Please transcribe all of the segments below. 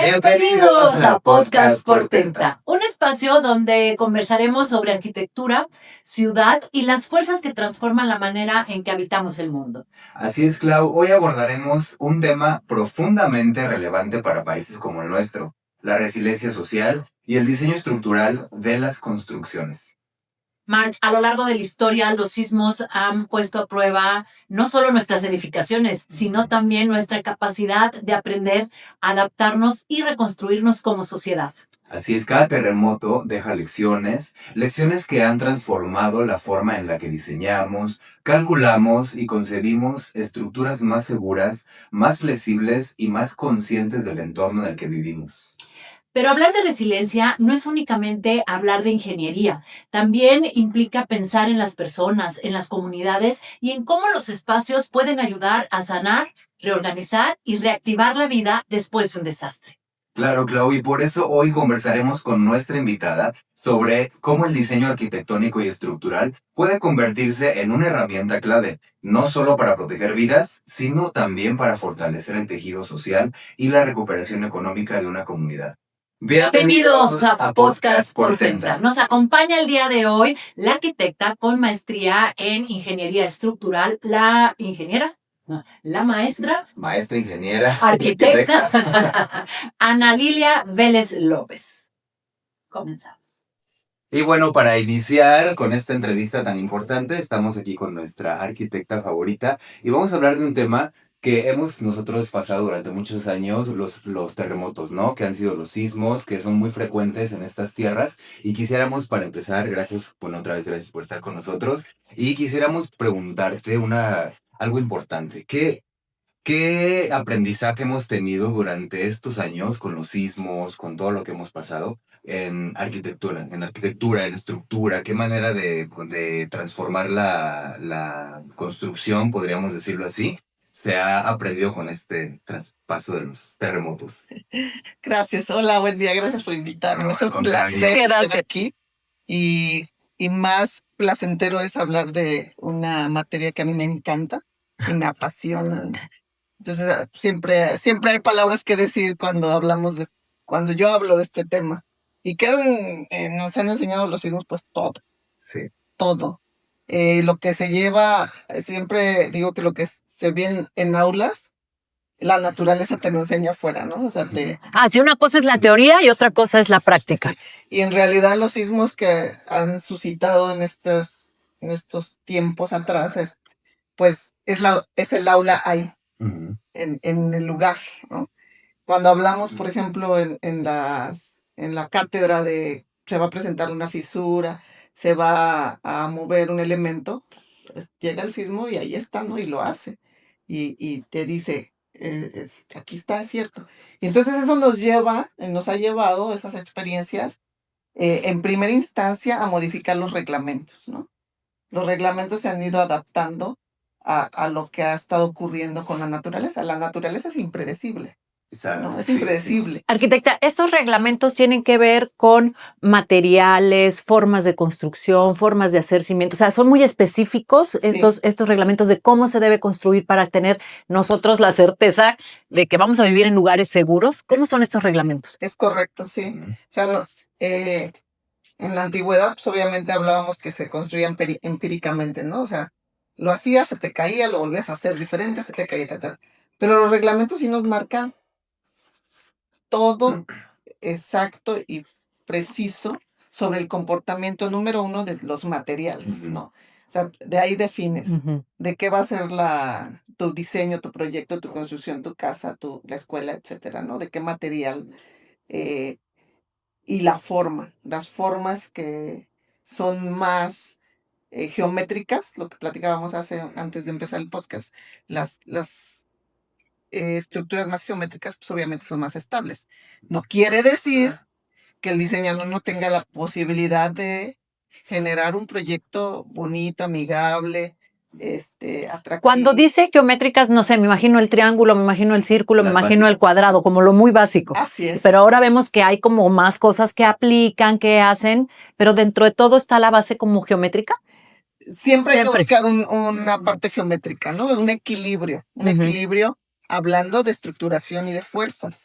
Bienvenidos a Podcast Portenta, un espacio donde conversaremos sobre arquitectura, ciudad y las fuerzas que transforman la manera en que habitamos el mundo. Así es, Clau. Hoy abordaremos un tema profundamente relevante para países como el nuestro, la resiliencia social y el diseño estructural de las construcciones. Mark, a lo largo de la historia, los sismos han puesto a prueba no solo nuestras edificaciones, sino también nuestra capacidad de aprender, adaptarnos y reconstruirnos como sociedad. Así es, cada terremoto deja lecciones que han transformado la forma en la que diseñamos, calculamos y concebimos estructuras más seguras, más flexibles y más conscientes del entorno en el que vivimos. Pero hablar de resiliencia no es únicamente hablar de ingeniería, también implica pensar en las personas, en las comunidades y en cómo los espacios pueden ayudar a sanar, reorganizar y reactivar la vida después de un desastre. Claro, Clau, y por eso hoy conversaremos con nuestra invitada sobre cómo el diseño arquitectónico y estructural puede convertirse en una herramienta clave, no solo para proteger vidas, sino también para fortalecer el tejido social y la recuperación económica de una comunidad. Bienvenidos a Podcast Portenta. Nos acompaña el día de hoy la arquitecta con maestría en ingeniería estructural, la maestra ingeniera, arquitecta Ana Lilia Vélez López. Comenzamos. Y bueno, para iniciar con esta entrevista tan importante, estamos aquí con nuestra arquitecta favorita y vamos a hablar de un tema que hemos nosotros pasado durante muchos años, los terremotos, ¿no? Que han sido los sismos, que son muy frecuentes en estas tierras. Y quisiéramos, para empezar, otra vez gracias por estar con nosotros. Y quisiéramos preguntarte algo importante. ¿Qué aprendizaje hemos tenido durante estos años con los sismos, con todo lo que hemos pasado en arquitectura, en estructura? ¿Qué manera de transformar la construcción, podríamos decirlo así, se ha aprendido con este traspaso de los terremotos? Gracias, hola, buen día, gracias por invitarme. Es un contrario. placer estar aquí y más placentero es hablar de una materia que a mí me encanta y me apasiona. Entonces, siempre hay palabras que decir cuando yo hablo de este tema. Y nos han enseñado los sismos, pues todo. Sí. Todo. Lo que se lleva, siempre digo que lo que se ve en aulas, la naturaleza te lo enseña afuera, ¿no? O sea, sí, una cosa es la teoría y otra cosa es la práctica. Y en realidad los sismos que han suscitado en estos tiempos atrás, es el aula ahí, en el lugar, ¿no? Cuando hablamos, por ejemplo, en la cátedra se va a presentar una fisura, se va a mover un elemento, pues, llega el sismo y ahí está, ¿no? Y lo hace. Y te dice, aquí está, es cierto. Y entonces eso nos ha llevado, esas experiencias, en primera instancia, a modificar los reglamentos, ¿no? Los reglamentos se han ido adaptando a lo que ha estado ocurriendo con la naturaleza. La naturaleza es impredecible. No, es impredecible. Sí. Arquitecta, estos reglamentos tienen que ver con materiales, formas de construcción, formas de hacer cimientos. O sea, son muy específicos estos reglamentos de cómo se debe construir para tener nosotros la certeza de que vamos a vivir en lugares seguros. ¿Cómo son estos reglamentos? Es correcto, sí. O sea, en la antigüedad, pues, obviamente hablábamos que se construían empíricamente, ¿no? O sea, lo hacías, se te caía, lo volvías a hacer diferente, se te caía, tal. Pero los reglamentos sí nos marcan todo exacto y preciso sobre el comportamiento número uno de los materiales, ¿no? O sea, de ahí defines de qué va a ser tu diseño, tu proyecto, tu construcción, tu casa, la escuela, etcétera, ¿no? De qué material y las formas que son más geométricas, lo que platicábamos antes de empezar el podcast, las estructuras más geométricas, pues obviamente son más estables. No quiere decir que el diseñador no tenga la posibilidad de generar un proyecto bonito, amigable, atractivo. Cuando dice geométricas, no sé, me imagino el triángulo, me imagino el círculo, me imagino el cuadrado, como lo muy básico. Así es. Pero ahora vemos que hay como más cosas que aplican, que hacen, pero dentro de todo está la base como geométrica. Siempre hay que buscar una parte geométrica, ¿no? Un equilibrio hablando de estructuración y de fuerzas.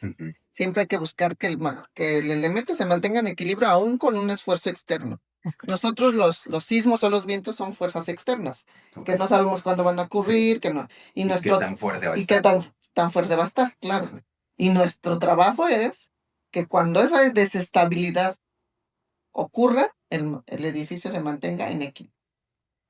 Siempre hay que buscar que el elemento se mantenga en equilibrio aún con un esfuerzo externo. Nosotros los sismos o los vientos son fuerzas externas, que no sabemos cuándo van a ocurrir, que no, y qué tan fuerte va a qué estar. tan fuerte va a estar, claro. Y nuestro trabajo es que cuando esa desestabilidad ocurra, el edificio se mantenga en equilibrio.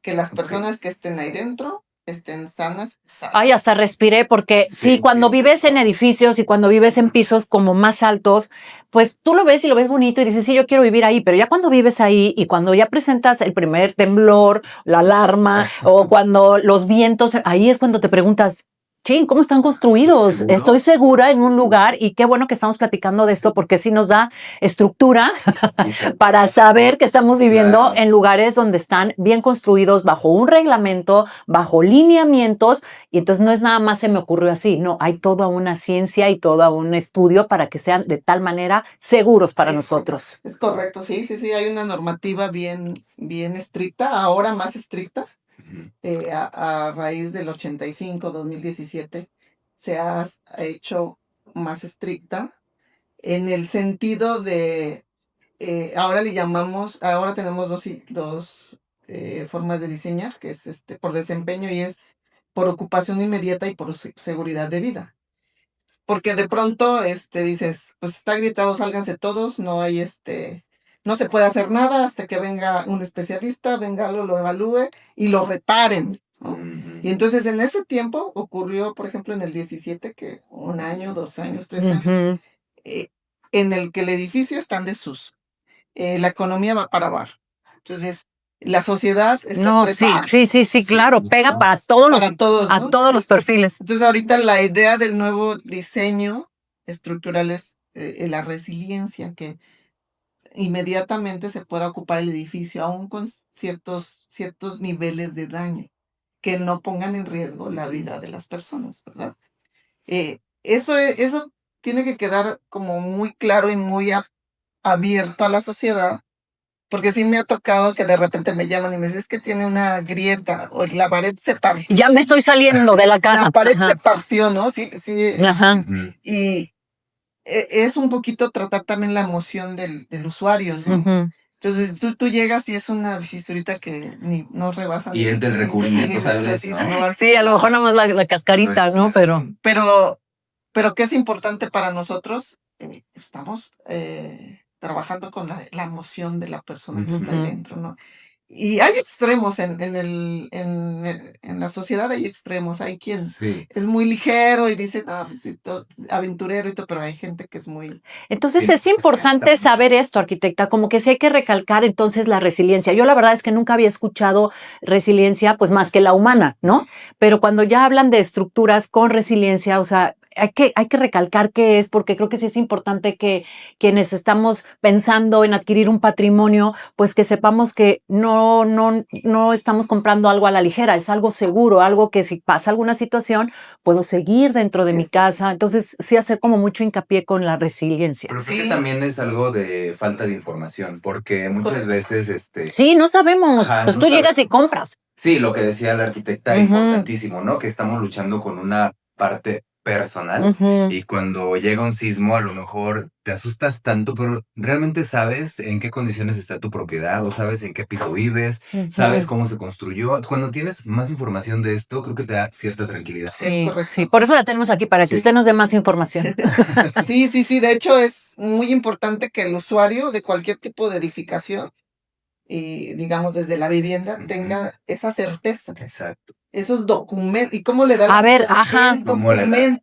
Que las personas que estén ahí dentro estén sanas. Ay, hasta respiré porque sí, cuando vives en edificios y cuando vives en pisos como más altos, pues tú lo ves y lo ves bonito y dices, sí, yo quiero vivir ahí, pero ya cuando vives ahí y cuando ya presentas el primer temblor, la alarma o cuando los vientos, ahí es cuando te preguntas, chin, ¿cómo están construidos? Estoy segura en un lugar y qué bueno que estamos platicando de esto porque sí nos da estructura para saber que estamos viviendo en lugares donde están bien construidos bajo un reglamento, bajo lineamientos y entonces no es nada más se me ocurrió así, no, hay toda una ciencia y todo un estudio para que sean de tal manera seguros para nosotros. Es correcto, sí, hay una normativa bien estricta, ahora más estricta. A raíz del 85, 2017, se ha hecho más estricta en el sentido de, ahora tenemos dos formas de diseñar, que es por desempeño y es por ocupación inmediata y por seguridad de vida. Porque de pronto dices, pues está gritado, sálganse todos, no hay no se puede hacer nada hasta que venga un especialista, venga lo evalúe y lo reparen, ¿no? Y entonces en ese tiempo ocurrió, por ejemplo, en el 17, que 1 año, 2 años, 3 años, en el que el edificio está en desuso. La economía va para abajo. Entonces, la sociedad está estresada. Sí, claro, pega para todos los, a todos los perfiles. Entonces, ahorita la idea del nuevo diseño estructural es la resiliencia, que inmediatamente se pueda ocupar el edificio, aún con ciertos niveles de daño, que no pongan en riesgo la vida de las personas, ¿verdad? Eso tiene que quedar como muy claro y muy abierto a la sociedad, porque sí me ha tocado que de repente me llaman y me dicen, es que tiene una grieta o la pared se partió. Ya me estoy saliendo de la casa. La pared se partió, ¿no? Sí. Ajá. Y es un poquito tratar también la emoción del usuario, ¿no? Entonces tú llegas y es una fisurita que no rebasa. Y es del recubrimiento tal vez, ¿no? Sí, a lo mejor nada más la cascarita, ¿no? Pero ¿qué es importante para nosotros? Estamos trabajando con la emoción de la persona que está ahí dentro, ¿no? Y hay extremos en la sociedad, hay extremos. Hay quien es muy ligero y dice, pues, aventurero y todo, pero hay gente que es muy... Entonces es importante saber esto, arquitecta, como que sí hay que recalcar entonces la resiliencia. Yo la verdad es que nunca había escuchado resiliencia, pues más que la humana, ¿no? Pero cuando ya hablan de estructuras con resiliencia, o sea, hay que recalcar qué es, porque creo que sí es importante que quienes estamos pensando en adquirir un patrimonio, pues que sepamos que no estamos comprando algo a la ligera, es algo seguro, algo que si pasa alguna situación, puedo seguir dentro de mi casa. Entonces, sí hacer como mucho hincapié con la resiliencia. Pero creo que también es algo de falta de información, porque muchas veces Sí, no sabemos. Pues tú llegas y compras. Sí, lo que decía la arquitecta, importantísimo, ¿no? Que estamos luchando con una parte personal y cuando llega un sismo a lo mejor te asustas tanto, pero realmente sabes en qué condiciones está tu propiedad o sabes en qué piso vives, sabes cómo se construyó. Cuando tienes más información de esto, creo que te da cierta tranquilidad. Sí, por eso la tenemos aquí, para que usted nos dé más información. Sí, de hecho es muy importante que el usuario de cualquier tipo de edificación, y digamos desde la vivienda, tenga esa certeza. Exacto. Esos documentos. ¿Y cómo le da A ver,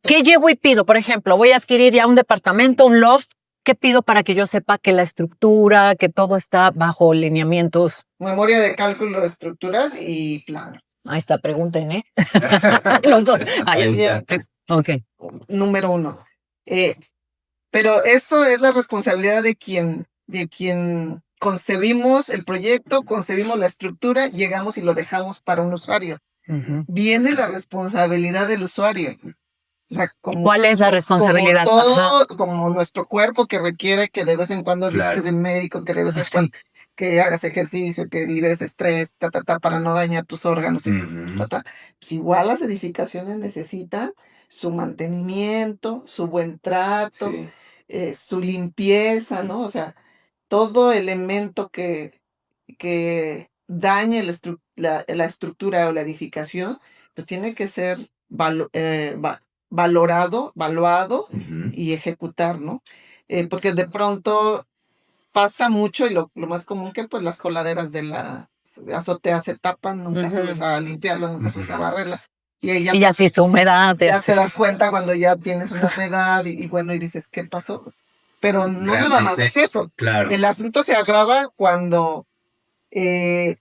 ¿qué llego y pido? Por ejemplo, voy a adquirir ya un departamento, un loft. ¿Qué pido para que yo sepa que la estructura, que todo está bajo lineamientos? Memoria de cálculo estructural y plano. Ahí está, pregunten, ¿eh? Los dos. Ahí está. Ok. Número 1. Pero eso es la responsabilidad de quien concebimos el proyecto, concebimos la estructura, llegamos y lo dejamos para un usuario. Viene la responsabilidad del usuario. O sea, ¿cuál es la responsabilidad? Como todo, como nuestro cuerpo que requiere que de vez en cuando visites el médico, que de vez en cuando que hagas ejercicio, que liberes estrés, para no dañar tus órganos. Pues igual las edificaciones necesitan su mantenimiento, su buen trato, Sí. su limpieza, ¿no? O sea, todo elemento que dañe la estructura o la edificación, pues tiene que ser valorado, valuado Ujú. y ejecutar, ¿no? Porque de pronto pasa mucho y lo más común que pues las coladeras de la azotea se tapan, nunca subes a limpiarla, nunca subes a barrerla. Y ahí Y ya sí es humedad. ya te das cuenta cuando ya tienes una humedad y bueno, y dices, ¿qué pasó? Pero no nada más Realmente, es eso. claro. El asunto se agrava cuando eh,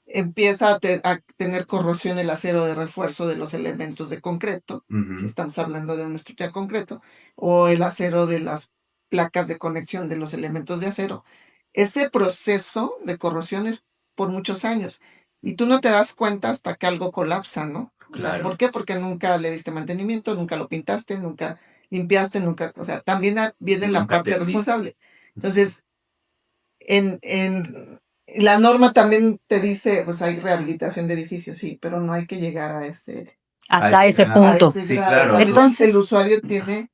empieza a tener corrosión el acero de refuerzo de los elementos de concreto, si Ujú. estamos hablando de una estructura de concreto, o el acero de las placas de conexión de los elementos de acero. Ese proceso de corrosión es por muchos años y tú no te das cuenta hasta que algo colapsa, ¿no? O sea, Claro. ¿por qué? Porque nunca le diste mantenimiento, nunca lo pintaste, nunca limpiaste, nunca, o sea, también viene la Nunca te parte viste. responsable. Entonces, en la norma también te dice, pues hay rehabilitación de edificios, sí, pero no hay que llegar a ese, Hasta ese grado. a punto. ese Sí, grado. claro. También Entonces, el usuario tiene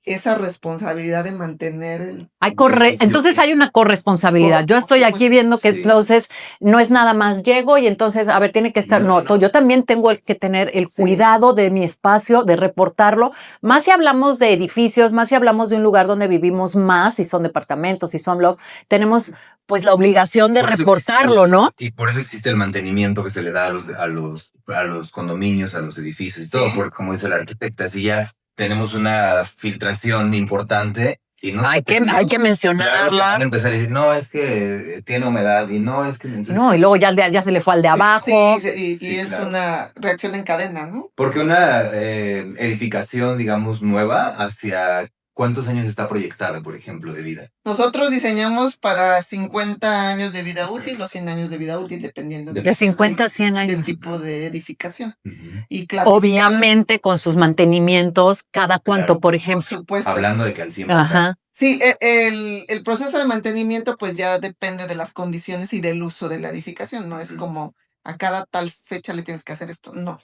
esa responsabilidad de mantener el hay edificio. entonces hay una corresponsabilidad. Yo por estoy aquí supuesto. viendo que Sí. entonces no es nada más llego y entonces, a ver, tiene que estar, No, no, yo también tengo que tener el Sí. cuidado de mi espacio, de reportarlo, más si hablamos de edificios, más si hablamos de un lugar donde vivimos más, si son departamentos, si son loft, tenemos pues la obligación de Por eso reportarlo, ¿no? Y por eso existe el mantenimiento que se le da a los condominios, a los edificios y todo, Sí. porque como dice la arquitecta, si ya tenemos una filtración importante y no Hay que claro que mencionarla. van a empezar a decir, no, es que tiene humedad y no, es que... Entonces, No, y luego ya se le fue al de Sí, abajo. Sí, Sí, y es claro. una reacción en cadena, ¿no? Porque una edificación, digamos, nueva, ¿hacia cuántos años está proyectada, por ejemplo, de vida? Nosotros diseñamos para 50 años de vida útil o 100 años de vida útil, dependiendo De 50 a 100 del años. tipo de edificación. Ujú. Y clasificamos, Obviamente con sus mantenimientos, cada cuánto, Claro. por por ejemplo. supuesto. Hablando de que al 100%. Ajá. Sí, el proceso de mantenimiento pues ya depende de las condiciones y del uso de la edificación, no es Ujú. como a cada tal fecha le tienes que hacer esto, no.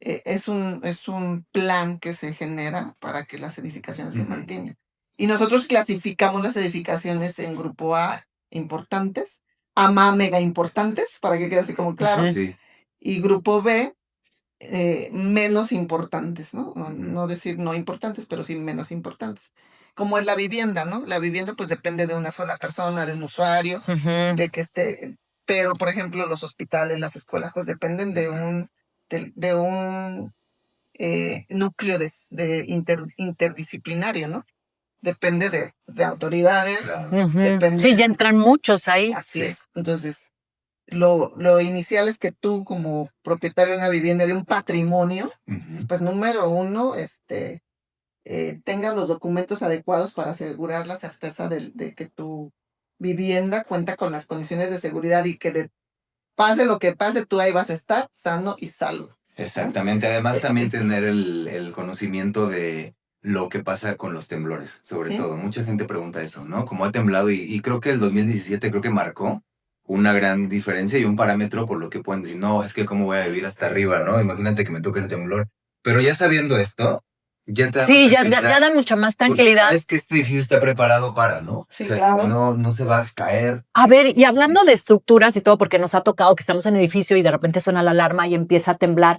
Es un plan que se genera para que las edificaciones se Ujú. mantengan. Y nosotros clasificamos las edificaciones en grupo A, importantes, AMA, mega importantes, para que quede así como claro, Ujú. Sí. y grupo B, menos importantes, ¿no? Ujú. No decir no importantes, pero sí menos importantes. Como es la vivienda, ¿no? La vivienda pues depende de una sola persona, de un usuario, Ujú. de que esté, pero por ejemplo los hospitales, las escuelas pues dependen de un núcleo interdisciplinario, ¿no? Depende de autoridades, Claro. Ujú. depende Sí, ya entran muchos ahí. así Sí. es. Entonces, lo inicial es que tú como propietario de una vivienda, de un patrimonio, Ujú. pues número uno, tengas los documentos adecuados para asegurar la certeza de que tu vivienda cuenta con las condiciones de seguridad y que pase lo que pase, tú ahí vas a estar sano y salvo. Exactamente. Además, también Es- tener el conocimiento de lo que pasa con los temblores, sobre Sí. todo. Mucha gente pregunta eso, ¿no? Como ha temblado y creo que el 2017 creo que marcó una gran diferencia y un parámetro por lo que pueden decir, no, es que cómo voy a vivir hasta arriba, ¿no? Imagínate que me toque el temblor. Pero ya sabiendo esto, ya te da Sí, más ya tranquilidad, da mucha más porque tranquilidad. sabes que este edificio está preparado para, ¿no? Sí, O sea, claro. no se va a caer. A ver, y hablando de estructuras y todo, porque nos ha tocado que estamos en el edificio y de repente suena la alarma y empieza a temblar.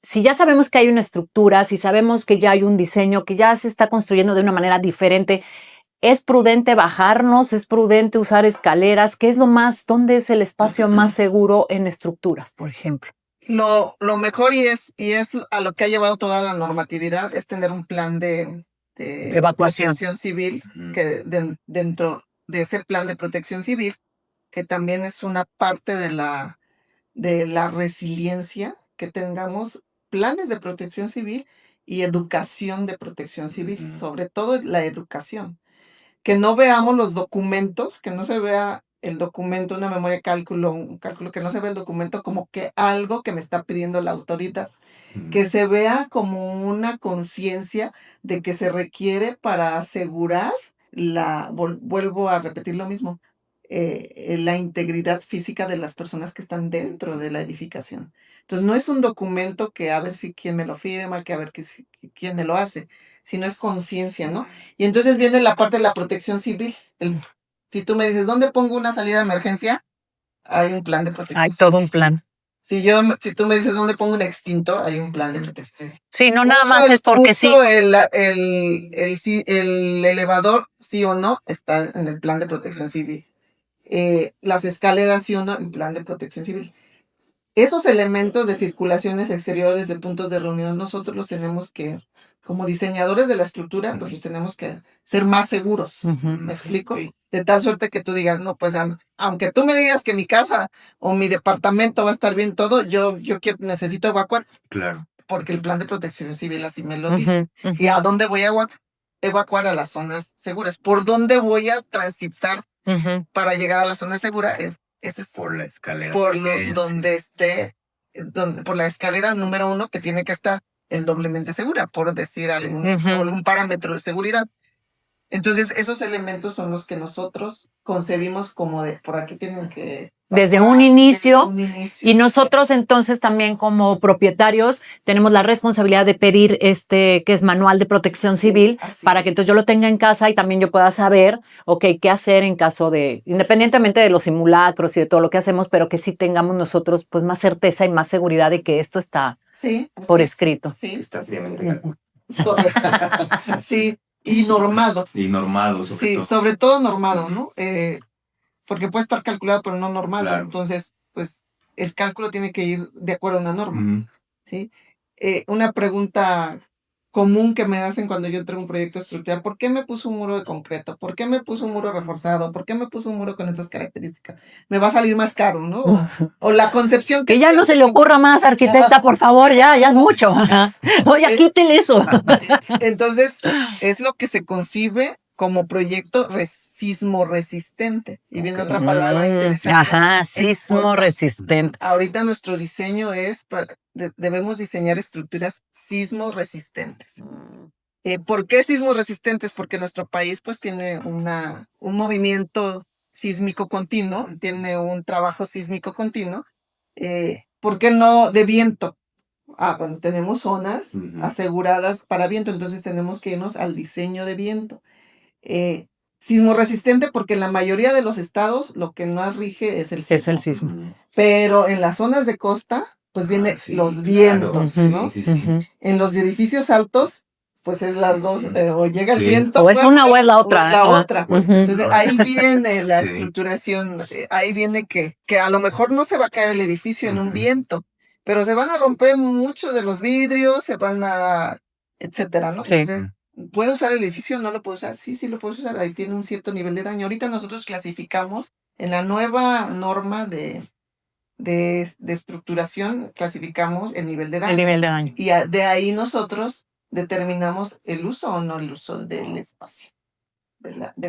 Si ya sabemos que hay una estructura, si sabemos que ya hay un diseño, que ya se está construyendo de una manera diferente, ¿es prudente bajarnos? ¿Es prudente usar escaleras? ¿Qué es dónde es el espacio más seguro en estructuras, por ejemplo? Lo mejor y es a lo que ha llevado toda la normatividad es tener un plan de Evacuación. protección civil, Ujú. que dentro de ese plan de protección civil, que también es una parte de la resiliencia, que tengamos planes de protección civil y educación de protección civil, Ujú. sobre todo la educación. Que no veamos los documentos, que no se vea el documento, una memoria de cálculo, un cálculo, que no se vea el documento como que algo que me está pidiendo la autoridad, que se vea como una conciencia de que se requiere para asegurar vuelvo a repetir lo mismo, la integridad física de las personas que están dentro de la edificación. Entonces, no es un documento que a ver si quién me lo firma, que a ver quién me lo hace, sino es conciencia, ¿no? Y entonces viene la parte de la protección civil. Si tú me dices, ¿dónde pongo una salida de emergencia? Hay un plan de protección Hay civil. todo un plan. Si tú me dices, ¿dónde pongo un extintor? Hay un plan de protección civil. Sí, no nada más es porque sí. El elevador, sí o no, está en el plan de protección civil. Las escaleras, sí o no, en plan de protección civil. Esos elementos de circulaciones exteriores, de puntos de reunión, nosotros los tenemos que, como diseñadores de la estructura, pues los tenemos que ser más seguros. ¿Me explico? De tal suerte que tú digas, no, pues aunque tú me digas que mi casa o mi departamento va a estar bien todo, yo necesito evacuar. Claro. Porque el plan de protección civil así me lo dice. ¿Y a dónde voy a evacuar? A las zonas seguras. ¿Por dónde voy a transitar para llegar a la zona segura? Ese es por la escalera. Donde esté, por la escalera número 1 que tiene que estar el doblemente segura, por decir algún parámetro de seguridad. Entonces, esos elementos son los que nosotros concebimos como por aquí tienen que... Desde un inicio, y nosotros entonces también como propietarios tenemos la responsabilidad de pedir que es manual de protección civil, para que entonces yo lo tenga en casa y también yo pueda saber, qué hacer en caso de, independientemente de los simulacros y de todo lo que hacemos, pero que sí tengamos nosotros pues más certeza y más seguridad de que esto está por escrito. Sí, está fríamente Sí, y normado. Y normado, sobre todo. Sí, sobre todo normado, ¿no? Porque puede estar calculado, pero no normado. Claro. Entonces, pues, el cálculo tiene que ir de acuerdo a una norma. ¿Sí? Una pregunta común que me hacen cuando yo entrego un proyecto estructural: ¿por qué me puso un muro de concreto? ¿Por qué me puso un muro reforzado? ¿Por qué me puso un muro con estas características? Me va a salir más caro, ¿no? O la concepción que ya no se le ocurra más, arquitecta, por favor, ya es mucho. Oye, quítele eso. Entonces, es lo que se concibe como proyecto sismo resistente. Y viene otra palabra interesante. Sismo resistente. Ahorita nuestro diseño debemos diseñar estructuras sismo resistentes. ¿Por qué sismo resistentes? Porque nuestro país pues tiene un movimiento sísmico continuo, tiene un trabajo sísmico continuo. ¿Por qué no de viento? Bueno, tenemos zonas aseguradas para viento, entonces tenemos que irnos al diseño de viento. Sismo resistente porque en la mayoría de los estados lo que más rige es el sismo. Es el sismo. Pero en las zonas de costa, pues vienen los vientos, ¿no? Sí. En los edificios altos, pues es las dos, o llega el viento. O es una o es la otra. O es la otra. Entonces ahí viene la estructuración, ahí viene que a lo mejor no se va a caer el edificio en un viento, pero se van a romper muchos de los vidrios, etcétera, ¿no? Sí. Entonces, ¿puedo usar el edificio? ¿No lo puedo usar? Sí, lo puedes usar. Ahí tiene un cierto nivel de daño. Ahorita nosotros clasificamos en la nueva norma de estructuración, clasificamos el nivel de daño. El nivel de daño. Y de ahí nosotros determinamos el uso o no el uso del espacio.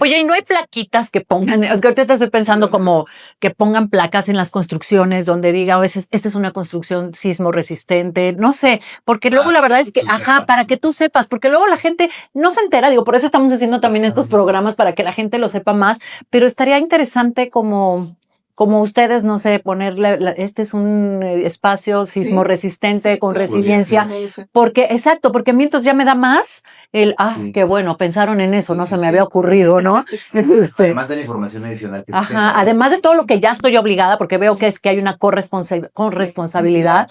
Oye, ¿y no hay plaquitas que pongan? Es que ahorita estoy pensando como que pongan placas en las construcciones donde diga, esta es una construcción sismo resistente, no sé, porque luego la verdad es que, para que tú sepas, porque luego la gente no se entera, por eso estamos haciendo también estos programas para que la gente lo sepa más, pero estaría interesante como ustedes, no sé, ponerle, este es un espacio sismo resistente con resiliencia, porque mientras ya me da más qué bueno, pensaron en eso, no se me había ocurrido, ¿no? Además de la información adicional que se tenga. Además de todo lo que ya estoy obligada, porque veo que hay una corresponsabilidad,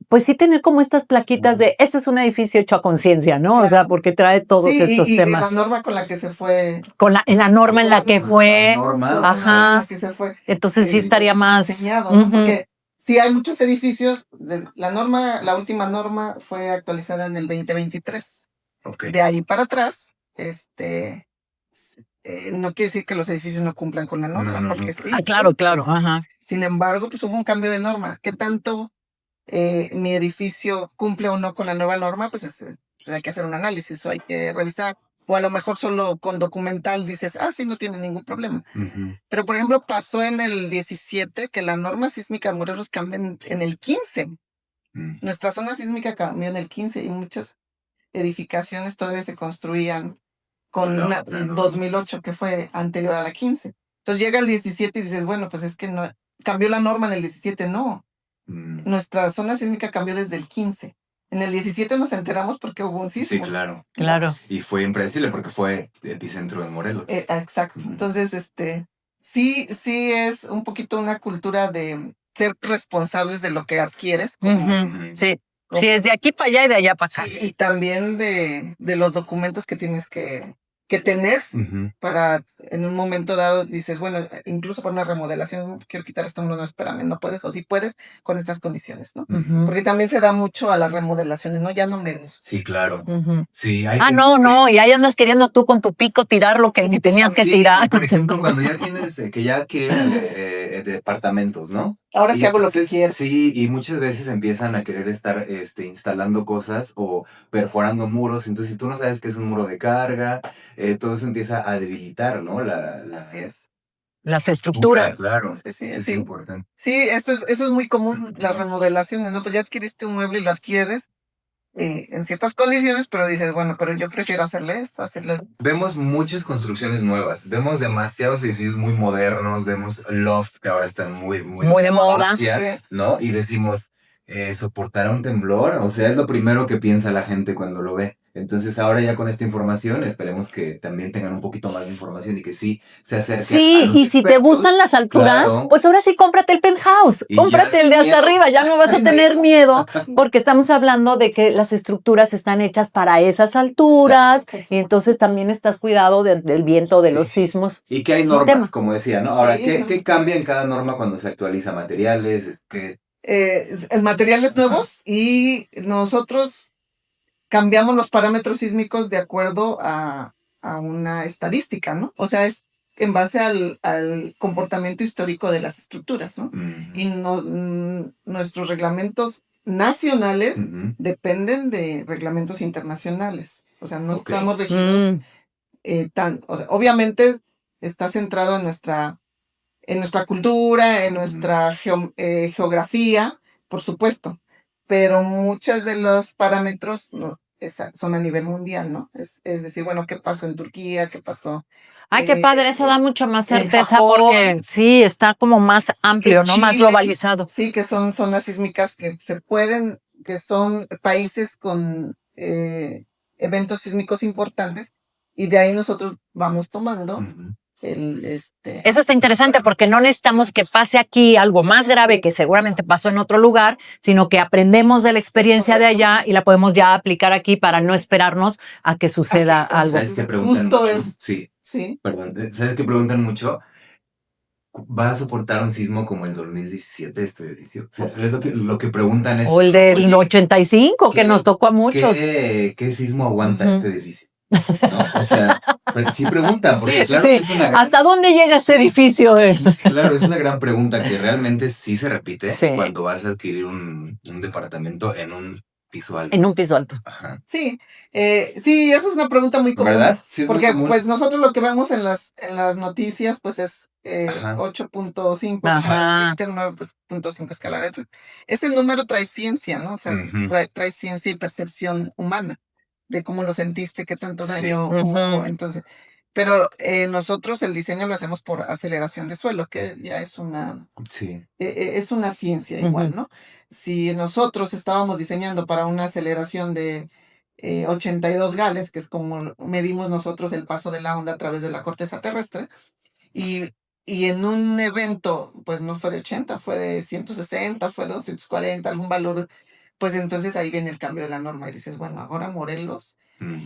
pues sí tener como estas plaquitas de este es un edificio hecho a conciencia, ¿no? Claro. O sea, porque trae todos estos temas. Y la norma con la que se fue. En la norma en la que fue. Ajá. Que se fue. Entonces sí estaría más. Diseñado, ¿no? Porque sí hay muchos edificios. La última norma fue actualizada en el 2023. Okay. De ahí para atrás, no quiere decir que los edificios no cumplan con la norma, porque sí. Claro. Ajá. Sin embargo, pues hubo un cambio de norma. ¿Qué tanto mi edificio cumple o no con la nueva norma? Pues hay que hacer un análisis o hay que revisar. O a lo mejor solo con documental dices, sí, no tiene ningún problema. Pero, por ejemplo, pasó en el 17 que la norma sísmica de Morelos cambió en el 15. Nuestra zona sísmica cambió en el 15 y muchas edificaciones todavía se construían con 2008, que fue anterior a la 15. Entonces llega el 17 y dices, bueno, pues es que no, cambió la norma en el 17, no. Nuestra zona sísmica cambió desde el 15. En el 17 nos enteramos porque hubo un sismo. Sí, claro. Claro. Y fue impredecible porque fue epicentro en Morelos. Exacto. Entonces, sí es un poquito una cultura de ser responsables de lo que adquieres. Sí. Sí, es de aquí para allá y de allá para acá. Sí, y también de los documentos que tienes que tener para en un momento dado dices, bueno, incluso para una remodelación, quiero quitar esto, no, espérame, no puedes, o sí puedes con estas condiciones, ¿no? Porque también se da mucho a las remodelaciones, ¿no? Ya no me gusta. Sí, claro. Sí, no, y ahí andas queriendo tú con tu pico tirar lo que ni tenías que tirar. Por ejemplo, cuando ya tienes, que ya adquieren departamentos, ¿no? Ahora sí hago lo que quiero. Sí, y muchas veces empiezan a querer estar instalando cosas o perforando muros. Entonces, si tú no sabes que es un muro de carga, todo eso empieza a debilitar, ¿no? Así es. Las estructuras. Claro, sí. Es importante. Sí, eso es muy común, las remodelaciones, ¿no? Pues ya adquiriste un mueble y lo adquieres en ciertas condiciones, pero dices, bueno, pero yo prefiero hacerle esto, Vemos muchas construcciones nuevas, vemos demasiados edificios muy modernos, vemos loft que ahora están muy de moda, ¿no? Y decimos, ¿soportará un temblor? O sea, es lo primero que piensa la gente cuando lo ve. Entonces ahora ya con esta información esperemos que también tengan un poquito más de información y que sí se acerquen. Sí, a los y si te gustan las alturas, claro, pues ahora sí cómprate el penthouse, cómprate el de hasta arriba, ya no vas a tener miedo, porque estamos hablando de que las estructuras están hechas para esas alturas, y entonces también estás cuidado del viento, de los sismos. Y que hay normas, como decía, ¿no? Ahora, ¿qué cambia en cada norma cuando se actualiza materiales? Materiales nuevos y nosotros cambiamos los parámetros sísmicos de acuerdo a una estadística, ¿no? O sea, es en base al comportamiento histórico de las estructuras, ¿no? Y nuestros reglamentos nacionales dependen de reglamentos internacionales. O sea, no estamos regidos obviamente está centrado en nuestra cultura, en nuestra geografía, por supuesto, pero muchos de los parámetros son a nivel mundial, ¿no? Es decir, bueno, ¿qué pasó en Turquía? ¿Qué pasó? Ay, qué padre, eso da mucho más certeza porque sí, está como más amplio, ¿no? Chile, más globalizado. Sí, que son zonas sísmicas que que son países con eventos sísmicos importantes y de ahí nosotros vamos tomando Eso está interesante porque no necesitamos que pase aquí algo más grave que seguramente pasó en otro lugar, sino que aprendemos de la experiencia de allá y la podemos ya aplicar aquí para no esperarnos a que suceda algo. ¿Sabes qué preguntan mucho? Sí. Perdón, ¿sabes qué preguntan mucho? ¿Va a soportar un sismo como el 2017 este edificio? O sea, es lo que preguntan es... O el del 85 que nos tocó a muchos. ¿Qué sismo aguanta este edificio? ¿No? O sea, sí preguntan, porque claro que es una gran... ¿Hasta dónde llega ese edificio? Sí, claro, es una gran pregunta que realmente sí se repite cuando vas a adquirir un departamento en un piso alto. En un piso alto. Ajá. Sí, eso es una pregunta muy común. ¿Verdad? Sí, es porque muy común. Pues nosotros lo que vemos en las noticias pues es 8.5 escala Richter, 9.5 escala Richter. Ese número trae ciencia, ¿no? O sea, trae ciencia y percepción humana de cómo lo sentiste, qué tanto daño hubo. Entonces, pero nosotros el diseño lo hacemos por aceleración de suelo, que ya es una es una ciencia igual, ¿no? Si nosotros estábamos diseñando para una aceleración de 82 gales, que es como medimos nosotros el paso de la onda a través de la corteza terrestre, y en un evento, pues no fue de 80, fue de 160, fue de 240, algún valor, pues entonces ahí viene el cambio de la norma y dices, bueno, ahora Morelos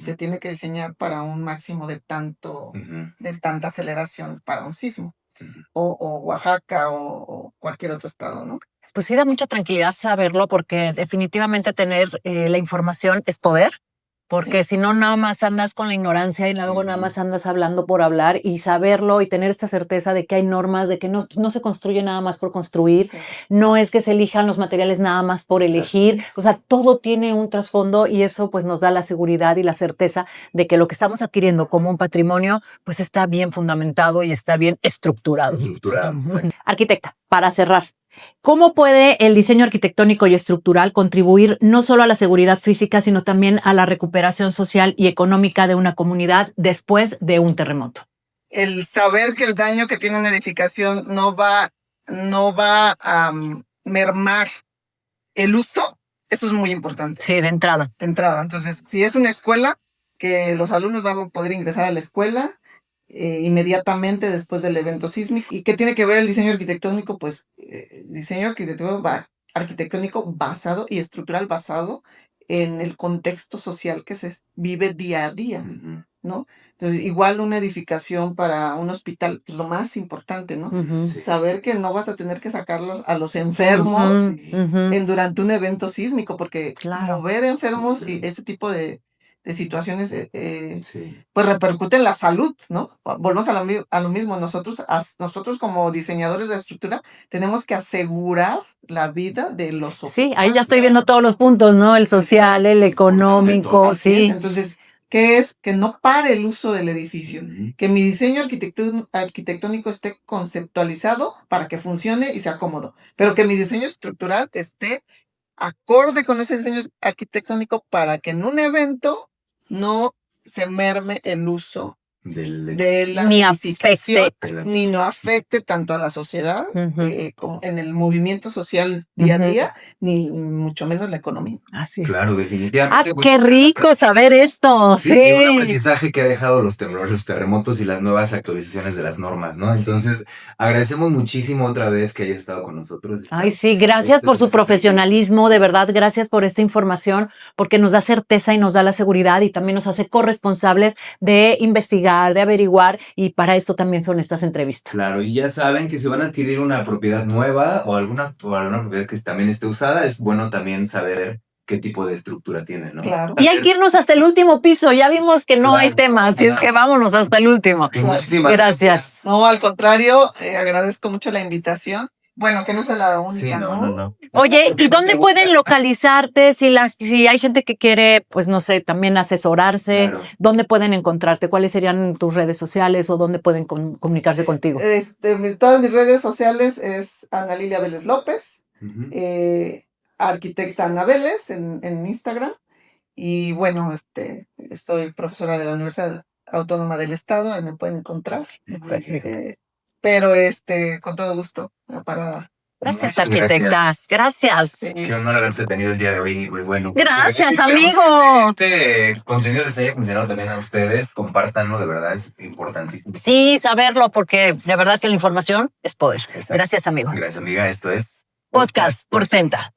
se tiene que diseñar para un máximo de tanta aceleración para un sismo, o Oaxaca o cualquier otro estado, ¿no? Pues sí da mucha tranquilidad saberlo porque definitivamente tener la información es poder. Porque si no, nada más andas con la ignorancia y luego nada más andas hablando por hablar y saberlo y tener esta certeza de que hay normas, de que no se construye nada más por construir, no es que se elijan los materiales nada más por elegir, o sea, todo tiene un trasfondo y eso pues nos da la seguridad y la certeza de que lo que estamos adquiriendo como un patrimonio pues está bien fundamentado y está bien estructurado. Arquitecta, para cerrar, ¿cómo puede el diseño arquitectónico y estructural contribuir no solo a la seguridad física, sino también a la recuperación social y económica de una comunidad después de un terremoto? el saber que el daño que tiene una edificación no va a mermar el uso, eso es muy importante. Sí, de entrada. De entrada. Entonces, si es una escuela, que los alumnos van a poder ingresar a la escuela inmediatamente después del evento sísmico. ¿Y qué tiene que ver el diseño arquitectónico? Pues diseño arquitectónico basado y estructural basado en el contexto social que se vive día a día, ¿no? Entonces, igual una edificación para un hospital es lo más importante, ¿no? Sí. Saber que no vas a tener que sacarlos a los enfermos durante un evento sísmico, porque mover enfermos y ese tipo de situaciones pues repercute en la salud, ¿no? Volvemos a lo mismo. Nosotros como diseñadores de estructura tenemos que asegurar la vida de los ocupantes. Sí, ahí ya estoy viendo todos los puntos, ¿no? El social, el económico, sí. Entonces, ¿qué es? Que no pare el uso del edificio, que mi diseño arquitectónico esté conceptualizado para que funcione y sea cómodo, pero que mi diseño estructural esté acorde con ese diseño arquitectónico para que en un evento no se merme el uso de la edificación, ni no afecte tanto a la sociedad como en el movimiento social día a día, ni mucho menos la economía. Así es. Claro, definitivamente. ¡Qué rico saber esto! Sí, un aprendizaje que ha dejado los temblores, los terremotos y las nuevas actualizaciones de las normas, ¿no? Entonces, agradecemos muchísimo otra vez que haya estado con nosotros. Ay, sí, gracias por su profesionalismo, de verdad, gracias por esta información, porque nos da certeza y nos da la seguridad y también nos hace corresponsables de investigar, de averiguar, y para esto también son estas entrevistas. Claro, y ya saben que si van a adquirir una propiedad nueva o alguna propiedad que también esté usada, es bueno también saber qué tipo de estructura tiene, ¿no? Claro. Y hay que irnos hasta el último piso, ya vimos que no hay tema, así es que vámonos hasta el último. Muchísimas gracias. No, al contrario, agradezco mucho la invitación. Bueno, que no sea la única, sí, no. Oye, ¿y dónde pueden localizarte? Si hay gente que quiere, pues no sé, también asesorarse, claro. ¿Dónde pueden encontrarte? ¿Cuáles serían tus redes sociales o dónde pueden comunicarse contigo? Todas mis redes sociales es Ana Lilia Vélez López, arquitecta Ana Vélez en Instagram. Y bueno, soy profesora de la Universidad Autónoma del Estado, ahí me pueden encontrar. Pero con todo gusto para... Gracias, arquitecta. Gracias. Sí. Qué honor haberte tenido el día de hoy, muy bueno. Gracias, amigo. Este contenido les haya funcionado también a ustedes, compártanlo, de verdad, es importantísimo. Sí, saberlo, porque de verdad que la información es poder. Exacto. Gracias, amigo. Gracias, amiga. Esto es Podcast por Tenta.